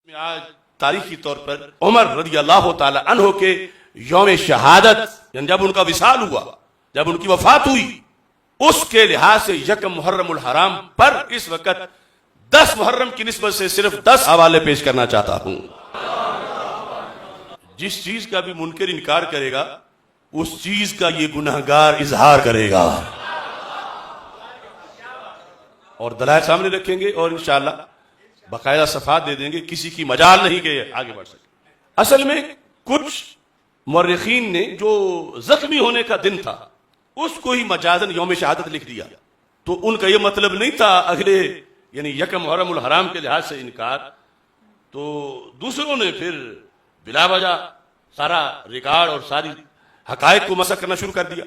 آج تاریخی طور پر عمر رضی اللہ تعالی عنہ کے یوم شہادت یعنی جب ان کا وصال ہوا، جب ان کی وفات ہوئی، اس کے لحاظ سے یکم محرم الحرام پر اس وقت 10 محرم کی نسبت سے صرف 10 حوالے پیش کرنا چاہتا ہوں۔ جس چیز کا بھی منکر انکار کرے گا اس چیز کا یہ گناہگار اظہار کرے گا، اور دلائل سامنے رکھیں گے اور انشاءاللہ باقاعدہ صفحات دے دیں گے، کسی کی مجال نہیں کہ آگے بڑھ سکے۔ اصل میں کچھ مورخین نے جو زخمی ہونے کا دن تھا اس کو ہی مجازن یوم شہادت لکھ دیا، تو ان کا یہ مطلب نہیں تھا اگلے یعنی یکم محرم الحرام کے لحاظ سے انکار، تو دوسروں نے پھر بلا وجہ سارا ریکارڈ اور ساری حقائق کو مسخ کرنا شروع کر دیا۔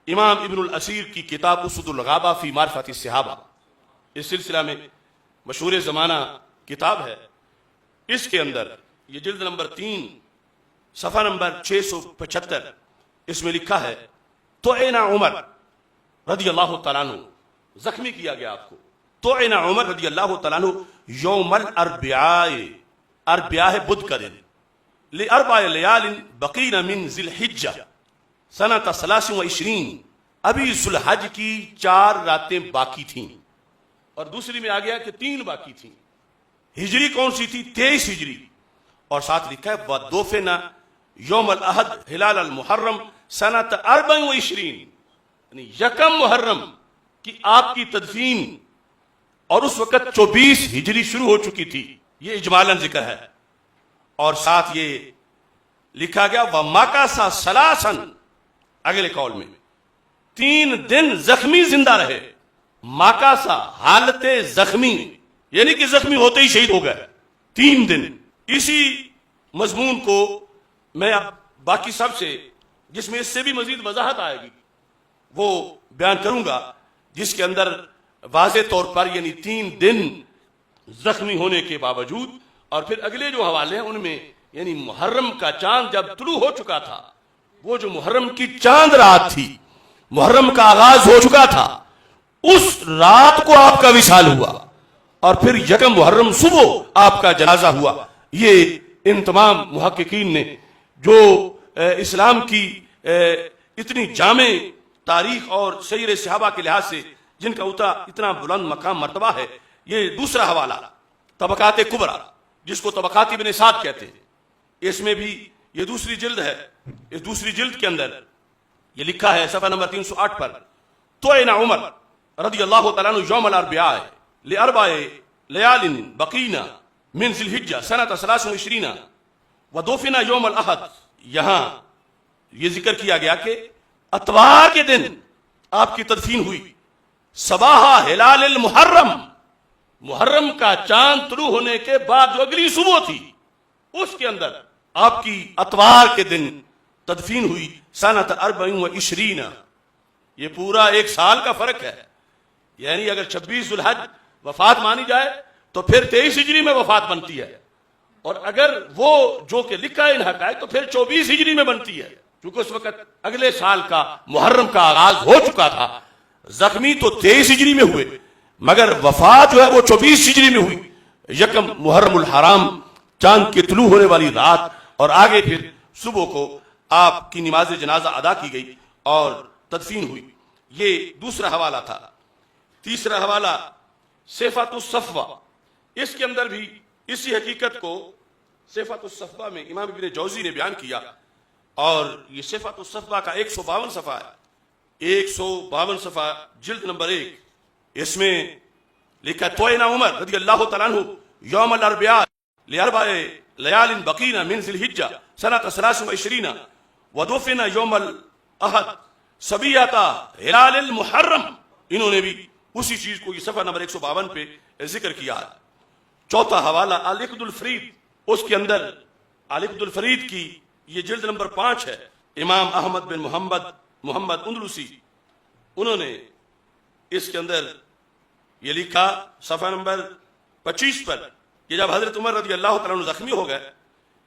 امام ابن الاسیر کی کتاب اسد الغابہ فی معرفت الصحابہ، اس سلسلہ میں مشہور زمانہ کتاب ہے، اس کے اندر یہ جلد نمبر 3 صفحہ نمبر 675 اس میں لکھا ہے توعن عمر رضی اللہ تعالیٰ عنہ، زخمی کیا گیا آپ کو، توعن عمر رضی اللہ تعالیٰ عنہ یوم الاربعاء، اربعاء ہے بدھ کا دن، لاربع لیال بقین من ذی الحجہ سنۃ 23، ابھی ذی الحج کی 4 راتیں باقی تھیں، اور دوسری میں آ گیا کہ 3 باقی تھیں۔ ہجری کون سی تھی؟ 23 ہجری، اور ساتھ لکھا ہے وَدُفِنَ یوم الاحد ہلال المحرم سنۃ 24، یعنی یکم محرم کی آپ کی تدفین، اور اس وقت 24 ہجری شروع ہو چکی تھی، یہ اجمالاً ذکر ہے، اور ساتھ یہ لکھا گیا وَمَكَثَ ثَلَاثًا، اگلے قول میں 3 دن زخمی زندہ رہے، ماکاسا حالت زخمی، یعنی کہ زخمی ہوتے ہی شہید ہو گئے 3 دن۔ اسی مضمون کو میں اب باقی سب سے جس میں اس سے بھی مزید وضاحت آئے گی وہ بیان کروں گا، جس کے اندر واضح طور پر یعنی 3 دن زخمی ہونے کے باوجود، اور پھر اگلے جو حوالے ہیں ان میں یعنی محرم کا چاند جب طلوع ہو چکا تھا، وہ جو محرم کی چاند رات تھی، محرم کا آغاز ہو چکا تھا، اس رات کو آپ کا وصال ہوا، اور پھر یکم محرم صبح آپ کا جنازہ ہوا۔ یہ ان تمام محققین نے جو اسلام کی اتنی جامع تاریخ اور سیر صحابہ کے لحاظ سے جن کا اتنا بلند مقام مرتبہ ہے، یہ دوسرا حوالہ طبقات کبریٰ جس کو طبقات ابن سعد کہتے ہیں، اس میں بھی یہ دوسری جلد ہے، اس دوسری جلد کے اندر یہ لکھا ہے صفحہ نمبر 308 پر توعن عمر رضی اللہ تعالیٰ عنہ یوم الاربعاء لاربع لیال بقین من ذی الحجہ سنۃ 23 ودفن یوم الاحد۔ یہاں یہ ذکر کیا گیا کہ اتوار کے دن آپ کی تدفین ہوئی، صباح ہلال المحرم، محرم کا چاند طلوع ہونے کے بعد جو اگلی صبح تھی اس کے اندر آپ کی اتوار کے دن تدفین ہوئی سنۃ 24۔ یہ پورا 1 سال کا فرق ہے، یعنی اگر 26 ذی الحج وفات مانی جائے تو پھر 23 ہجری میں وفات بنتی ہے، اور اگر وہ جو کہ لکھا ہے ان حقائق تو پھر 24 ہجری میں بنتی ہے، کیونکہ اس وقت اگلے سال کا محرم کا آغاز ہو چکا تھا۔ زخمی تو 23 ہجری میں ہوئے مگر وفات جو ہے وہ 24 ہجری میں ہوئی، یکم محرم الحرام چاند کے طلوع ہونے والی رات، اور آگے پھر صبح کو آپ کی نماز جنازہ ادا کی گئی اور تدفین ہوئی۔ یہ دوسرا حوالہ تھا۔ تیسرا حوالہ صفۃ الصفوہ، اس کے اندر بھی اسی حقیقت کو صفۃ الصفوہ میں امام ابن جوزی نے بیان کیا، اور یہ صفۃ الصفوہ کا 152 صفحہ ہے، 152 صفحہ جلد نمبر 1، اس میں لکھا توعن عمر رضی اللہ تعالیٰ عنہ یوم الاربعاء لاربع لیال بقین من ذی الحجہ سنۃ 23 ودفن یوم الاحد صبیحۃ ہلال المحرم۔ انہوں نے بھی اسی چیز کو یہ صفحہ نمبر 152 پہ ذکر کیا ہے۔ چوتھا حوالہ العقد الفرید، اس کے اندر العقد الفرید کی یہ جلد نمبر 5 ہے، امام احمد بن محمد اندلسی، انہوں نے اس کے اندر یہ لکھا صفحہ نمبر 25 پر کہ جب حضرت عمر رضی اللہ تعالیٰ عنہ زخمی ہو گئے،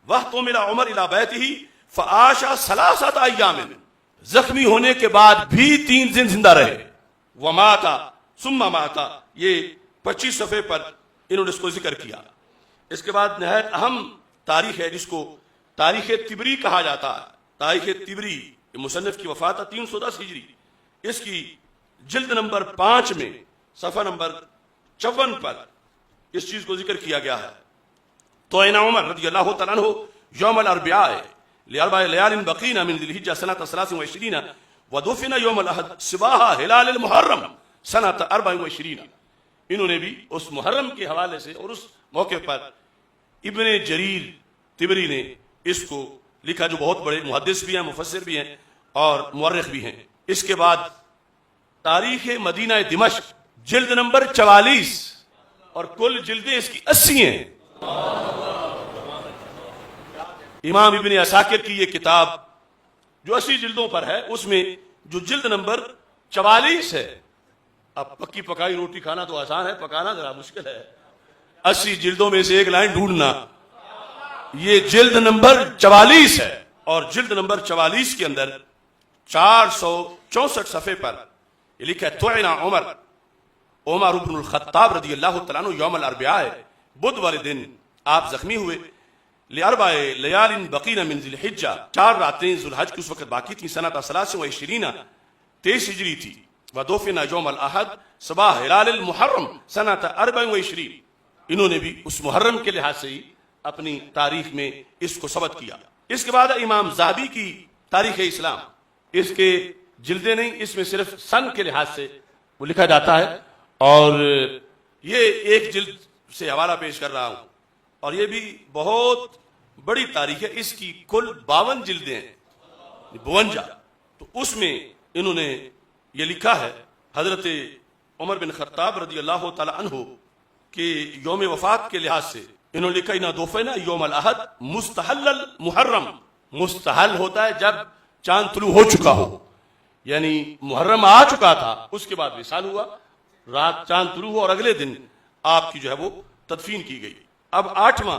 واحتمل عمر الی بیتہ فعاش 3 ایام، زخمی ہونے کے بعد بھی 3 دن زندہ رہے، وماتا ثم ماتا، یہ 25 صفحے پر انہوں نے اس کو ذکر کیا۔ اس کے بعد نہایت اہم تاریخ ہے جس کو تاریخ طبری کہا جاتا ہے. تاریخ طبری مصنف کی وفات ہے 310 ہجری. اس کی جلد نمبر 5 میں صفحہ نمبر 54 پر اس چیز کو ذکر کیا گیا ہے. تو عمر رضی اللہ تعالیٰ عنہ یوم الاربعاء لاربع لیال بقین من ذی الحجہ سنۃ 23 ودفن یوم الاحد صباح ہلال المحرم سنۃ 24. انہوں نے بھی اس محرم کے حوالے سے اور اس موقع پر ابن جریر طبری نے اس کو لکھا، جو بہت بڑے محدث بھی ہیں، مفسر بھی ہیں اور مورخ بھی ہیں. اس کے بعد تاریخ مدینہ دمشق جلد نمبر 44 اور کل جلدیں اس کی 80 ہیں. امام ابن عساکر کی یہ کتاب جو 80 جلدوں پر ہے، اس میں جو جلد نمبر 44 ہے، اب پکی پکائی روٹی کھانا تو آسان ہے، پکانا ذرا مشکل ہے. 80 جلدوں میں سے ایک لائن ڈھونڈنا. یہ جلد نمبر 44 ہے اور جلد نمبر 44 کے اندر 464 صفحے پر یہ لکھا ہے طعن عمر بن الخطاب رضی اللہ تعالیٰ عنہ یوم الاربعاء، بدھ والے دن آپ زخمی ہوئے. لاربع لیال بقین من ذی الحجہ، 4 راتیں ذی الحج کی اس وقت باقی تھیں. سنۃ 23 ہجری تھی. ودفن یوم الاحد صباح ہلال المحرم سنۃ 24. انہوں نے بھی اس محرم کے لحاظ سے ہی اپنی تاریخ میں اس کو ثبت کیا. اس کے بعد امام ذہبی کی تاریخ اسلام، اس کے جلدیں نہیں، اس میں صرف سن کے لحاظ سے وہ لکھا جاتا ہے اور یہ ایک جلد سے حوالہ پیش کر رہا ہوں اور یہ بھی بہت بڑی تاریخ ہے. اس کی کل 52 جلدیں ہیں، 52. تو اس میں انہوں نے یہ لکھا ہے حضرت عمر بن خطاب رضی اللہ تعالی عنہ کہ یوم وفات کے لحاظ سے انہوں نے لکھا انا دفنا یوم الاحد مستحل المحرم. مستحل ہوتا ہے جب چاند طلوع ہو چکا ہو، یعنی محرم آ چکا تھا، اس کے بعد وصال ہوا، رات چاند طلوع ہوا اور اگلے دن آپ کی جو ہے وہ تدفین کی گئی. اب 8واں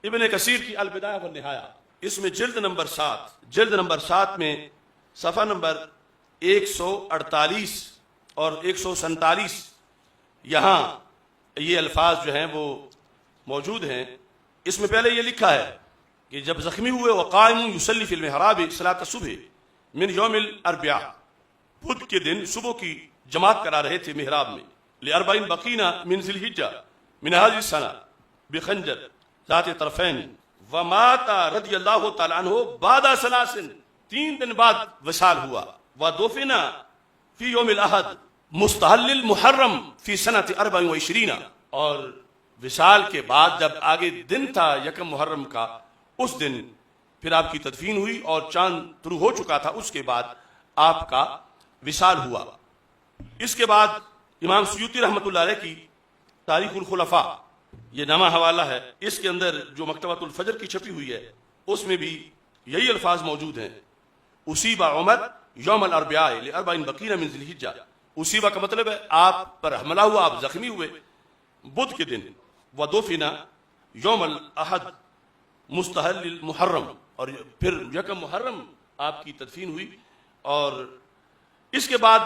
ابن کثیر کی البدایہ والنہایہ، اس میں جلد نمبر 7 میں صفحہ نمبر 148 اور 147 یہاں یہ الفاظ جو ہیں وہ موجود ہیں. اس میں پہلے یہ لکھا ہے کہ جب زخمی ہوئے وقائم یصلی فی المحراب صلاۃ الصبح من یوم الاربعاء، بدھ کے دن صبح کی جماعت کرا رہے تھے محراب میں. لاربعین بقینا من ذی الحجہ من هذه السنہ بخنجر ذات طرفین ومات رضی اللہ تعالی عنہ بعد 3 دن بعد وصال ہوا. ودفن فی یوم الاحد مستحل المحرم فی سنۃ 24. اور وصال کے بعد جب آگے دن تھا 1 محرم کا، اس دن پھر آپ کی تدفین ہوئی اور چاند طلوع ہو چکا تھا، اس کے بعد آپ کا وصال ہوا. اس کے بعد امام سیوطی رحمۃ اللہ علیہ کی تاریخ الخلفاء، یہ نامہ حوالہ ہے، اس کے اندر جو مکتبۃ الفجر کی چھپی ہوئی ہے اس میں بھی یہی الفاظ موجود ہیں. اصیب عمر یوم الاربعاء لاربع بقین من ذی الحجہ. اصیبہ کا مطلب ہے آپ پر حملہ ہوا، آپ زخمی ہوئے بدھ کے دن. ودفن یوم الاحد مستحل المحرم، اور پھر 1 محرم آپ کی تدفین ہوئی. اور اس کے بعد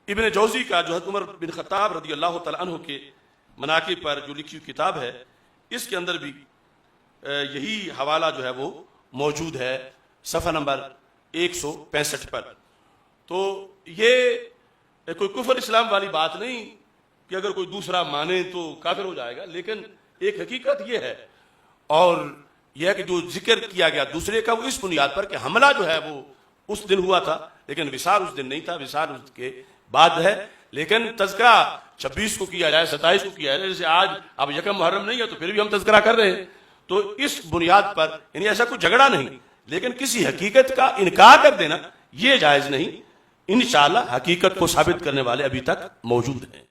ابن جوزی کا جو حضرت عمر بن خطاب رضی اللہ تعالی عنہ کے مناقب پر جو لکھی ہوئی کتاب ہے، اس کے اندر بھی یہی حوالہ جو ہے وہ موجود ہے صفحہ نمبر 165 پر. تو یہ کوئی کفر اسلام والی بات نہیں کہ اگر کوئی دوسرا مانے تو کافر ہو جائے گا، لیکن ایک حقیقت یہ ہے اور یہ ہے کہ جو ذکر کیا گیا دوسرے کا وہ اس بنیاد پر کہ حملہ جو ہے وہ اس دن ہوا تھا لیکن وصال اس دن نہیں تھا، وصال اس کے بعد ہے. لیکن تذکرہ 26 کو کیا جائے، 27 کو کیا جائے، جیسے آج اب 1 محرم نہیں ہے تو پھر بھی ہم تذکرہ کر رہے ہیں. تو اس بنیاد پر یعنی ایسا کوئی جھگڑا نہیں، لیکن کسی حقیقت کا انکار کر دینا یہ جائز نہیں. انشاءاللہ حقیقت کو ثابت کرنے والے ابھی تک موجود ہیں.